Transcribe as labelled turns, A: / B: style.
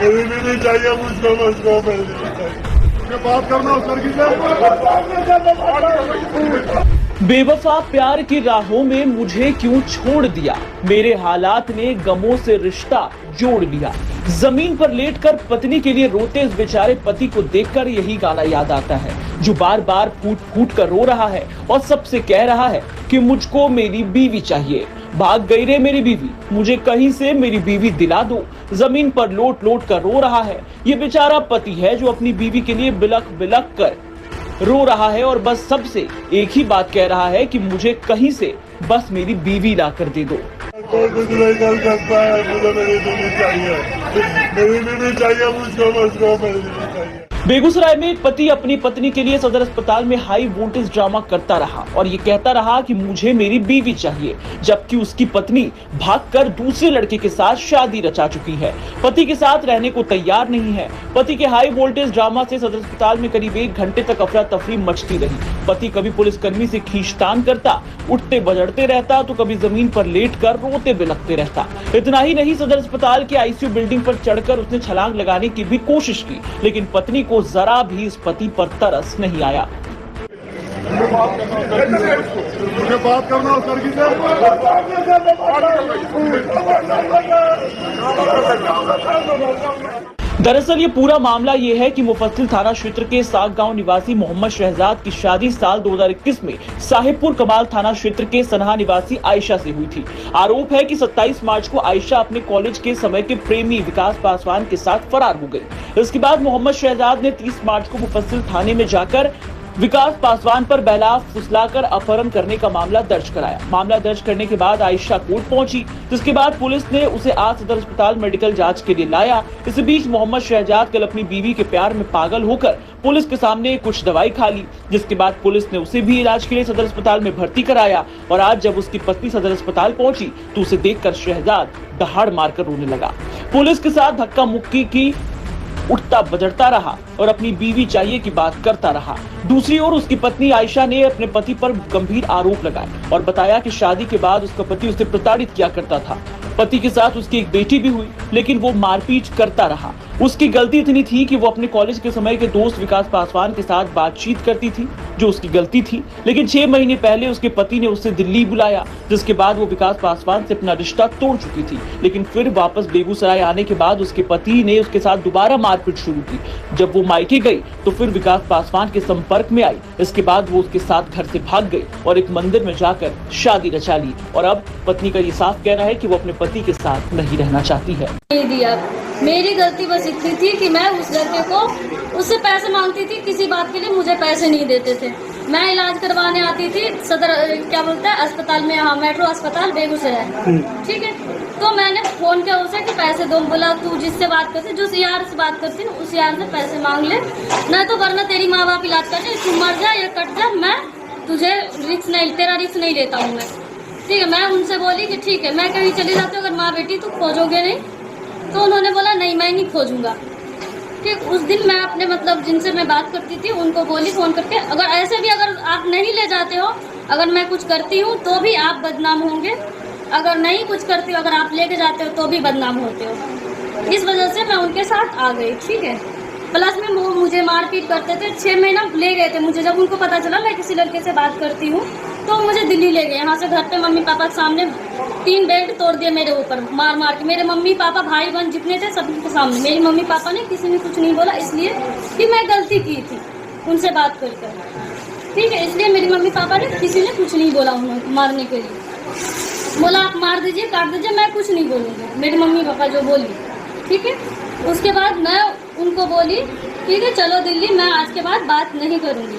A: मेरी बीवी चाहिए मुझको बात करना उस लड़की से।
B: बेवफा प्यार की राहों में मुझे क्यों छोड़ दिया, मेरे हालात ने गमों से रिश्ता जोड़ लिया। जमीन पर लेटकर पत्नी के लिए रोते इस बेचारे पति को देखकर यही गाना याद आता है, जो बार बार फूट फूट कर रो रहा है और सबसे कह रहा है कि मुझको मेरी बीवी चाहिए। भाग गई रे मेरी बीवी, मुझे कहीं से मेरी बीवी दिला दो। जमीन पर लोट लोट कर रो रहा है ये बेचारा पति है, जो अपनी बीवी के लिए बिलख बिलख कर रो रहा है और बस सबसे एक ही बात कह रहा है कि मुझे कहीं से बस मेरी बीवी ला कर दे दो।
A: कोई कुछ नहीं कर सकता है, मुझे मेरी बीवी चाहिए, मेरी बीवी चाहिए मुझको मेरी बीवी चाहिए।
B: बेगूसराय में एक पति अपनी पत्नी के लिए सदर अस्पताल में हाई वोल्टेज ड्रामा करता रहा और ये कहता रहा कि मुझे मेरी बीवी चाहिए, जबकि उसकी पत्नी भागकर दूसरे लड़के के साथ शादी रचा चुकी है, पति के साथ रहने को तैयार नहीं है। पति के हाई वोल्टेज ड्रामा से सदर अस्पताल में करीब 1 घंटे तक अफरा तफरी मचती रही। पति कभी पुलिसकर्मी से खींचतान करता, उठते बजड़ते रहता, तो कभी जमीन पर लेटकर रोते बिलखते रहता। इतना ही नहीं, सदर अस्पताल के आईसीयू बिल्डिंग पर चढ़कर उसने छलांग लगाने की भी कोशिश की, लेकिन पत्नी को जरा भी इस पति पर तरस नहीं आया।
A: मुझे बात करना उस लड़की से।
B: दरअसल ये पूरा मामला ये है कि मुफस्सिल थाना क्षेत्र के साग गांव निवासी मोहम्मद शहजाद की शादी साल 2021 में साहिबपुर कमाल थाना क्षेत्र के सनहा निवासी आयशा से हुई थी। आरोप है कि 27 मार्च को आयशा अपने कॉलेज के समय के प्रेमी विकास पासवान के साथ फरार हो गई। इसके बाद मोहम्मद शहजाद ने 30 मार्च को मुफस्सिल थाने में जाकर विकास पासवान पर बहला फुसलाकर अपहरण करने का मामला दर्ज कराया। मामला दर्ज करने के बाद आयशा कोर्ट पहुंची, जिसके बाद पुलिस ने उसे आज सदर अस्पताल मेडिकल जांच के लिए लाया। इस बीच मोहम्मद शहजाद कल अपनी बीवी के प्यार में पागल होकर पुलिस के सामने कुछ दवाई खा ली, जिसके बाद पुलिस ने उसे भी इलाज के लिए सदर अस्पताल में भर्ती कराया। और आज जब उसकी पत्नी सदर अस्पताल पहुंची तो उसे देखकर शहजाद दहाड़ मारकर रोने लगा। पुलिस के साथ धक्का मुक्की की, उठता बजड़ता रहा और अपनी बीवी चाहिए की बात करता रहा। दूसरी ओर उसकी पत्नी आयशा ने अपने पति पर गंभीर आरोप लगाए और बताया कि शादी के बाद उसका पति उसे प्रताड़ित किया करता था। पति के साथ उसकी एक बेटी भी हुई, लेकिन वो मारपीट करता रहा। उसकी गलती इतनी थी कि वो अपने कॉलेज के समय के दोस्त विकास पासवान के साथ बातचीत करती थी, जो उसकी गलती थी। लेकिन 6 महीने पहले उसके पति ने उसे दिल्ली बुलाया, जिसके बाद वो विकास पासवान से अपना रिश्ता तोड़ चुकी थी। लेकिन फिर वापस बेगूसराय आने के बाद उसके पति ने उसके साथ दोबारा मारपीट शुरू की। जब वो मायके गई तो फिर विकास पासवान के संपर्क में आई। इसके बाद वो उसके साथ घर से भाग गई और एक मंदिर में जाकर शादी रचा ली। और अब पत्नी का ये साफ कहना है कि वो अपने पति के साथ नहीं रहना चाहती है।
C: मेरी गलती बस इतनी थी कि मैं उस लड़के को उससे पैसे मांगती थी, किसी बात के लिए मुझे पैसे नहीं देते थे। मैं इलाज करवाने आती थी सदर क्या बोलता है अस्पताल में, हाँ मेट्रो अस्पताल बेगूसराय, ठीक है। तो मैंने फोन किया उसे कि पैसे दो, बोला तू जिससे बात करती, जिस यार से बात करती ना उस यार से पैसे मांग ले, नहीं तो वरना तेरी माँ बाप इलाज करते, तू मर जा या कट जा, मैं तुझे रिस्क नहीं, तेरा रिस्क नहीं लेता हूँ मैं, ठीक है। मैं उनसे बोली कि ठीक है मैं कहीं चली जाती हूँ, अगर माँ बेटी तो खोजोगे नहीं। तो उन्होंने बोला नहीं मैं नहीं खोजूंगा, ठीक। उस दिन मैं अपने मतलब जिनसे मैं बात करती थी उनको बोली फोन करके, अगर ऐसे भी अगर आप नहीं ले जाते हो, अगर मैं कुछ करती हूँ तो भी आप बदनाम होंगे, अगर नहीं कुछ करती हो, अगर आप लेके जाते हो तो भी बदनाम होते हो। इस वजह से मैं उनके साथ आ गई, ठीक है। प्लस में वो मुझे मारपीट करते थे, 6 महीना ले गए थे मुझे। जब उनको पता चला मैं किसी लड़के से बात करती हूँ तो मुझे दिल्ली ले गए। यहाँ से घर पे मम्मी पापा के सामने 3 बेल्ट तोड़ दिए मेरे ऊपर, मार मार के। मेरे मम्मी पापा भाई बहन जितने थे सबके सामने, मेरी मम्मी पापा ने किसी ने कुछ नहीं बोला, इसलिए कि मैं गलती की थी उनसे बात करके, ठीक है। इसलिए मेरी मम्मी पापा ने किसी ने कुछ नहीं बोला उन्हें मारने के लिए, बोला आप मार दीजिए काट दीजिए, मैं कुछ नहीं बोलूँगी, मेरी मम्मी पापा जो बोली, ठीक है। उसके बाद मैं उनको बोली ठीक है चलो दिल्ली, मैं आज के बाद बात नहीं करूँगी।